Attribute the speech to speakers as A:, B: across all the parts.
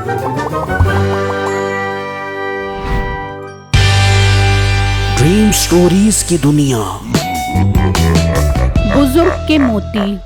A: Dream stories की दुनिया।
B: बुजुर्ग के मोती।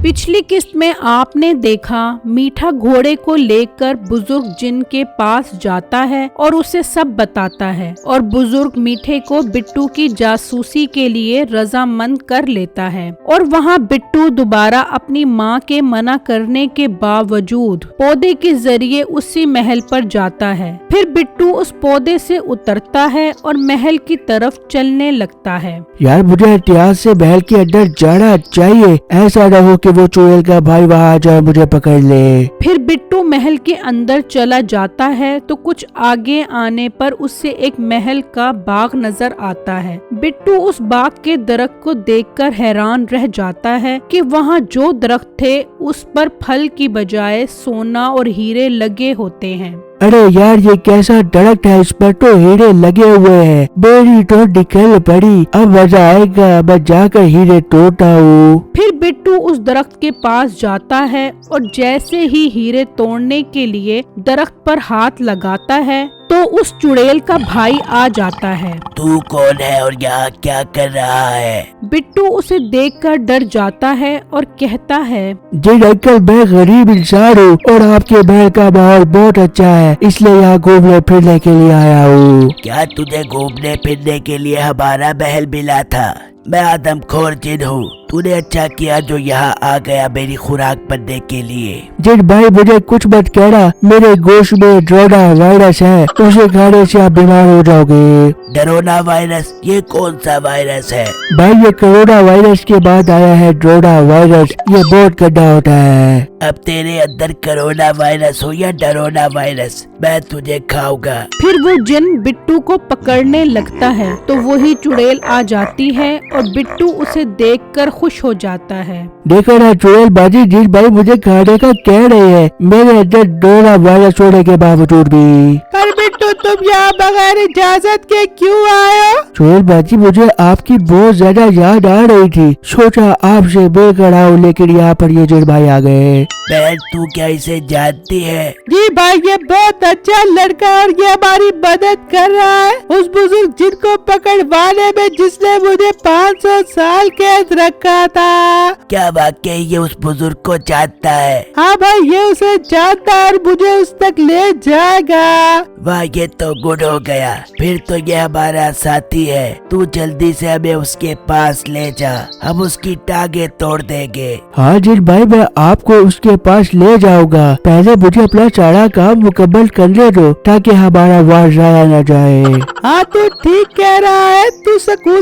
B: पिछली किस्त में आपने देखा मीठा घोड़े को लेकर बुजुर्ग जिन के पास जाता है और उसे सब बताता है और बुजुर्ग मीठे को बिट्टू की जासूसी के लिए रजामंद कर लेता है और वहाँ बिट्टू दोबारा अपनी माँ के मना करने के बावजूद पौधे के जरिए उसी महल पर जाता है। फिर बिट्टू उस पौधे से उतरता है और महल की तरफ चलने लगता है।
C: यार मुझे एहतियात से महल के अंदर जाना चाहिए, ऐसा न हो कि वो चुड़ैल का भाई वहाँ आ जाए मुझे पकड़ ले।
B: फिर बिट्टू महल के अंदर चला जाता है तो कुछ आगे आने पर उससे एक महल का बाग नजर आता है। बिट्टू उस बाग के दरख्त को देखकर हैरान रह जाता है कि वहाँ जो दरख्त थे उस पर फल की बजाय सोना और हीरे लगे होते हैं।
C: अरे यार ये कैसा दरख्त है, इस पर तो हीरे लगे हुए हैं। मेरी तो निकल पड़ी, अब मजा आएगा, मैं जाकर हीरे तोड़ता हूँ।
B: फिर बिट्टू उस दरख्त के पास जाता है और जैसे ही हीरे तोड़ने के लिए दरख्त पर हाथ लगाता है तो उस चुड़ैल का भाई आ जाता है।
A: तू कौन है और यहाँ क्या कर रहा है?
B: बिट्टू उसे देखकर डर जाता है और कहता है,
C: जी अंकल मैं गरीब इंसान हूँ और आपके महल का माहौल बहुत अच्छा है, इसलिए यहाँ घूमने फिरने के लिए आया हूँ।
A: क्या तुझे घूमने फिरने के लिए हमारा महल मिला था? मैं आदमखोर जिन हूँ, तूने अच्छा किया जो यहाँ आ गया मेरी खुराक बनने के लिए।
C: जिन भाई मुझे कुछ मत कहना, मेरे गोश्त में डरोना वायरस है, उसे खाने से आप बीमार हो जाओगे।
A: डरोना वायरस? ये कौन सा वायरस है?
C: भाई ये कोरोना वायरस के बाद आया है डरोना वायरस, ये बहुत गंदा होता है।
A: अब तेरे अंदर कोरोना वायरस हो या डरोना वायरस, मैं तुझे खाऊंगा।
B: फिर वो जिन बिट्टू को पकड़ने लगता है तो वही चुड़ैल आ जाती है और बिट्टू उसे देखकर खुश हो जाता है।
C: देखो ना चुड़ैल बाजी, जिन भाई मुझे खाने का कह रहे हैं, मेरे अंदर डरोना वायरस होने के बावजूद भी।
B: पर बिट्टू तुम यहाँ बगैर इजाजत के क्यों आए हो?
C: चुड़ैल बाजी मुझे आपकी बहुत ज्यादा याद आ रही थी, सोचा आपसे मिलकर आऊं, लेकिन यहाँ पर ये जिन भाई आ गए।
A: बहन तू क्या इसे जानती है?
B: जी भाई ये बहुत अच्छा लड़का और ये हमारी मदद कर रहा है उस बुजुर्ग जिनको पकड़वाने में जिसने मुझे 500 साल कैद रखा था।
A: क्या वाकई ये उस बुजुर्ग को जानता है?
B: हाँ भाई ये उसे जानता है और मुझे उस तक ले जाएगा।
A: वाह ये तो गुड हो गया, फिर तो ये हमारा साथी है। तू जल्दी से हमें उसके पास ले जा, हम उसकी टांगे तोड़ देंगे।
C: हाँ जिन भाई मैं आपको उसके पास ले जाऊंगा, पहले मुझे अपना सारा काम मुकम्मल करने दो ताकि हमारा वार जाया न जाए।
B: हाँ तू ठीक कह रहा है, तू सकून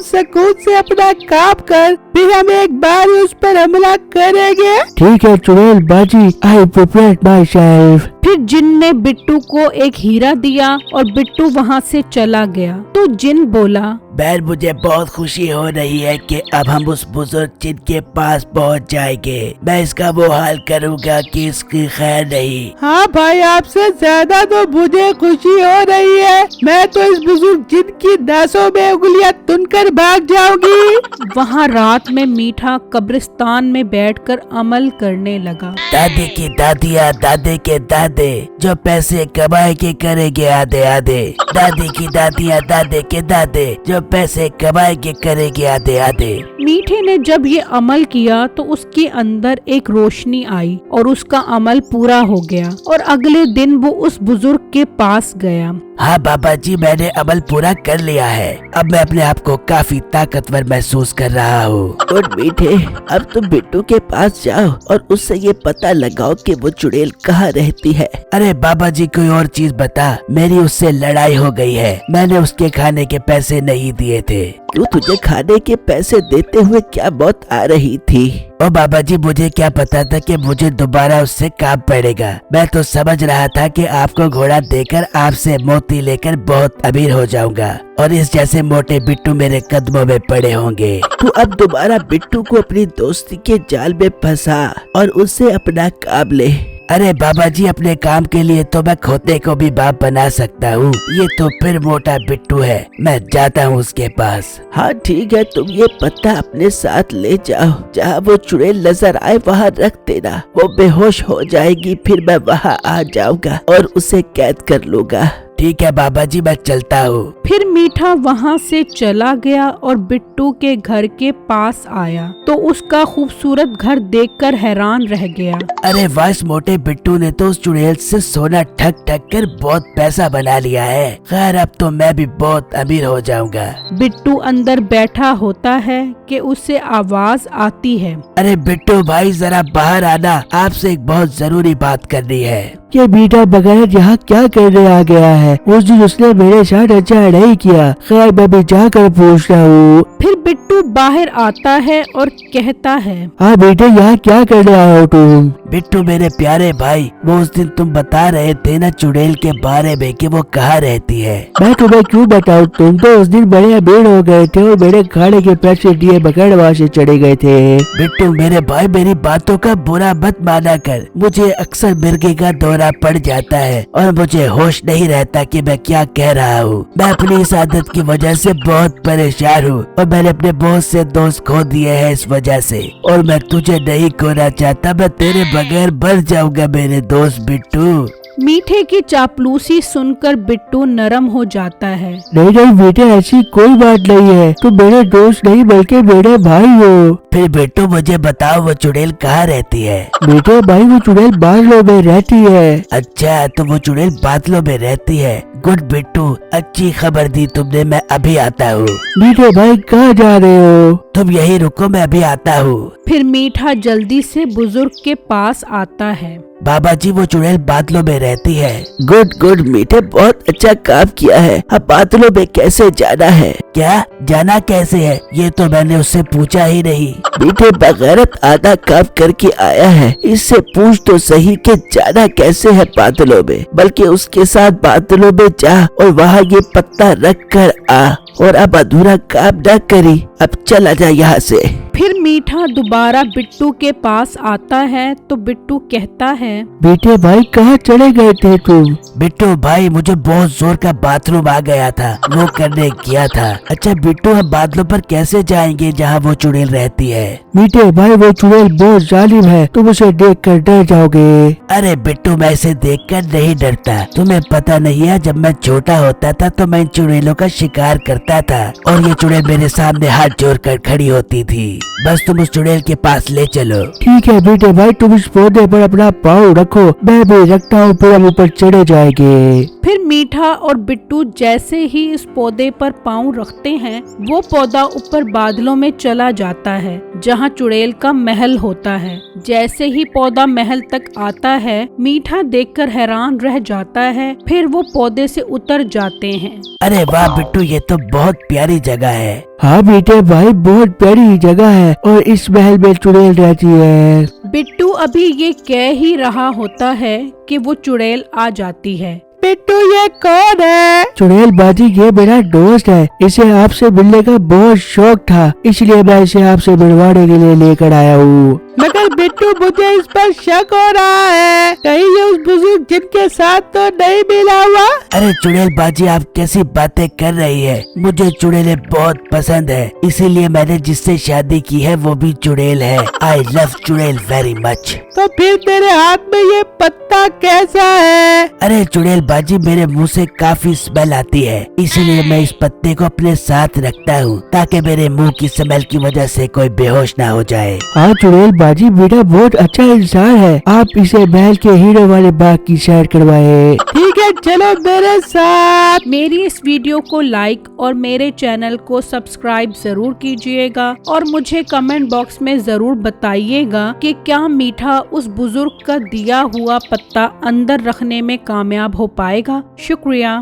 B: से अपना काम कर, फिर हम एक बार उस पर हमला करेंगे।
C: ठीक है चुड़ैल बाजी, आई प्रिपेयर माई सेल्फ।
B: फिर जिन ने बिट्टू को एक हीरा दिया और बिट्टू वहाँ से चला गया। तो जिन बोला,
A: बहन मुझे बहुत खुशी हो रही है कि अब हम उस बुजुर्ग जिन के पास पहुंच जाएंगे। मैं इसका वो हाल करूंगा कि इसकी खैर नहीं।
B: हाँ भाई आपसे ज्यादा तो मुझे खुशी हो रही है, मैं तो इस बुजुर्ग जिन की दासों में उंगलियां तुनकर भाग जाऊंगी। वहाँ रात में मीठा कब्रिस्तान में बैठकर अमल करने लगा।
A: दादी की दादिया, दादे के दादे जो पैसे कमाए के करेंगे आधे आधे। दादी की दादिया, दादे के दादे जो पैसे कमाए के करेंगे आधे आधे।
B: मीठे ने जब ये अमल किया तो उसके अंदर एक रोशनी आई और उसका अमल पूरा हो गया और अगले दिन वो उस बुजुर्ग के पास गया।
A: हाँ बाबा जी मैंने अमल पूरा कर लिया है, अब मैं अपने आप को काफी ताकतवर महसूस कर रहा हूँ।
D: और मीठे अब तुम बिट्टू के पास जाओ और उससे ये पता लगाओ कि वो चुड़ैल कहाँ रहती है।
A: अरे बाबा जी कोई और चीज बता, मेरी उससे लड़ाई हो गई है, मैंने उसके खाने के पैसे नहीं दिए थे।
D: क्यों तुझे खाने के पैसे देते हुए क्या मौत आ रही थी?
A: ओ बाबा जी मुझे क्या पता था कि मुझे दोबारा उससे काम पड़ेगा। मैं तो समझ रहा था कि आपको घोड़ा देकर आपसे मोती लेकर बहुत अमीर हो जाऊंगा और इस जैसे मोटे बिट्टू मेरे कदमों में पड़े होंगे।
D: तू अब दोबारा बिट्टू को अपनी दोस्ती के जाल में फंसा और उससे अपना काम ले।
A: अरे बाबा जी, अपने काम के लिए तो मैं खोते को भी बाप बना सकता हूँ। ये तो फिर मोटा बिट्टू है, मैं जाता हूँ उसके पास।
D: हाँ ठीक है, तुम ये पत्ता अपने साथ ले जाओ, जहाँ वो चुड़ैल नजर आए वहाँ रख देना। वो बेहोश हो जाएगी, फिर मैं वहाँ आ जाऊंगा और उसे कैद कर लूंगा।
A: ठीक है बाबा जी, मैं चलता हूँ।
B: फिर मीठा वहाँ से चला गया और बिट्टू के घर के पास आया तो उसका खूबसूरत घर देखकर हैरान रह गया।
A: अरे वाह, इस मोटे बिट्टू ने तो उस चुड़ैल से सोना ठग ठग कर बहुत पैसा बना लिया है। खैर, अब तो मैं भी बहुत अमीर हो जाऊंगा।
B: बिट्टू अंदर बैठा होता है कि उसे आवाज आती है।
A: अरे बिट्टू भाई, जरा बाहर आना, आपसे एक बहुत जरूरी बात करनी है।
C: ये मीठा बगैर यहाँ क्या करने आ गया है? उस दिन उसने मेरे साथ अच्छा नहीं किया। खैर, मैं भी जाकर पूछ रहा हूँ।
B: फिर बिट्टू बाहर आता है और कहता है,
C: हाँ बेटे, यहाँ क्या करने आए हो तुम?
A: बिट्टू मेरे प्यारे भाई, वो उस दिन तुम बता रहे थे ना चुड़ैल के बारे में कि वो कहाँ रहती है।
C: मैं तुम्हें क्यों बताऊँ? तुम तो उस दिन बड़े अमीर हो गए थे और मेरे खाने के पैसे दिए बगैर वहाँ से चले गए थे।
A: बिट्टू मेरे भाई, मेरी बातों का बुरा मत माना कर। मुझे अक्सर मिर्गी का दौरा पड़ जाता है और मुझे होश नहीं रहता कि मैं क्या कह रहा हूँ। मैं अपनी इस आदत की वजह से बहुत परेशान हूँ और मैंने अपने बहुत से दोस्त खो दिए हैं इस वजह से, और मैं तुझे नहीं खोना चाहता। मैं तेरे बगैर मर जाऊंगा मेरे दोस्त बिट्टू।
B: मीठे की चापलूसी सुनकर बिट्टू नरम हो जाता है।
C: नहीं नहीं बेटे, ऐसी कोई बात नहीं है। तुम मेरे दोस्त नहीं बल्कि मेरे भाई हो।
A: फिर बिट्टू मुझे बताओ, वो चुड़ैल कहाँ रहती है?
C: बेटे भाई, वो चुड़ैल बादलों में रहती है।
A: अच्छा, तो वो चुड़ैल बादलों में रहती है। गुड बिट्टू, अच्छी खबर दी तुमने, मैं अभी आता हूँ।
C: मीठे भाई, कहाँ जा रहे हो?
A: तुम यही रुको, मैं अभी आता हूँ।
B: फिर मीठा जल्दी से बुजुर्ग के पास आता है।
A: बाबा जी, वो चुड़ैल बादलों में रहती है।
D: गुड गुड मीठे, बहुत अच्छा काम किया है। अब बादलों में कैसे जाना है?
A: क्या जाना कैसे है? ये तो मैंने उससे पूछा ही नहीं।
D: मीठे बगैरत आधा काम करके आया है, इससे पूछ तो सही कि जाना कैसे है बादलों में। बल्कि उसके साथ बादलों में जा और वहाँ ये पत्ता रख कर आ, और अब अधूरा काम न करी। अब चला जा यहाँ से।
B: फिर मीठा दोबारा बिट्टू के पास आता है तो बिट्टू कहता है,
C: बेटे भाई, कहाँ चले गए थे तुम?
A: बिट्टू भाई, मुझे बहुत जोर का बाथरूम आ गया था, वो करने गया था। अच्छा बिट्टू, हम बादलों पर कैसे जाएंगे जहाँ वो चुड़ैल रहती है?
C: मीठे भाई, वो चुड़ैल बहुत जालिम है, तुम उसे देख कर डर जाओगे।
A: अरे बिट्टू, मैं इसे देखकर नहीं डरता। तुम्हें पता नहीं है, जब मैं छोटा होता था तो मैं इन चुड़ैलों का शिकार करता था और ये चुड़ैल मेरे सामने हाथ जोड़कर खड़ी होती थी। बस तुम उस चुड़ैल के पास ले चलो।
C: ठीक है बेटे भाई, तुम इस पौधे पर अपना पाँव रखो, मैं भी रखता हूँ, फिर हम ऊपर चढ़े जाएंगे।
B: फिर मीठा और बिट्टू जैसे ही इस पौधे पर पाँव रखते हैं, वो पौधा ऊपर बादलों में चला जाता है जहाँ चुड़ैल का महल होता है। जैसे ही पौधा महल तक आता है, मीठा देखकर हैरान रह जाता है। फिर वो पौधे से उतर जाते हैं।
A: अरे वाह बिट्टू, ये तो बहुत प्यारी जगह है।
C: हाँ बेटे भाई, बहुत प्यारी जगह है और इस महल में चुड़ैल रहती है।
B: बिट्टू अभी ये कह ही रहा होता है कि वो चुड़ैल आ जाती है।
C: बिट्टू, ये कौन है? चुड़ैल बाजी, ये मेरा दोस्त है। इसे आपसे मिलने का बहुत शौक था, इसलिए मैं इसे आपसे मिलवाने के लिए लेकर आया हूँ। मगर बिट्टू, मुझे इस पर शक हो रहा है, कहीं ये उस बुजुर्ग जिनके साथ तो नहीं मिला हुआ?
A: अरे चुड़ैल बाजी, आप कैसी बातें कर रही है? मुझे चुड़ैलें बहुत पसंद है, इसीलिए मैंने जिससे शादी की है वो भी चुड़ैल है। आई लव चुड़ैल वेरी मच।
C: तो फिर तेरे हाथ में ये पत्ता कैसा है?
A: अरे चुड़ैल बाजी, मेरे मुंह से काफी स्मेल आती है, इसीलिए मैं इस पत्ते को अपने साथ रखता हूँ ताकि मेरे मुंह की स्मेल की वजह से कोई बेहोश ना हो जाए।
C: हाँ चुड़ैल बाजी, बेटा बहुत अच्छा इंसान है। आप इसे महल के हीरो वाले बाग की सैर करवाए। ठीक है, चलो मेरे साथ।
B: मेरी इस वीडियो को लाइक और मेरे चैनल को सब्सक्राइब जरूर कीजिएगा और मुझे कमेंट बॉक्स में जरूर बताइएगा कि क्या मीठा उस बुजुर्ग का दिया हुआ पत्ता अंदर रखने में कामयाब हो पाएगा। शुक्रिया।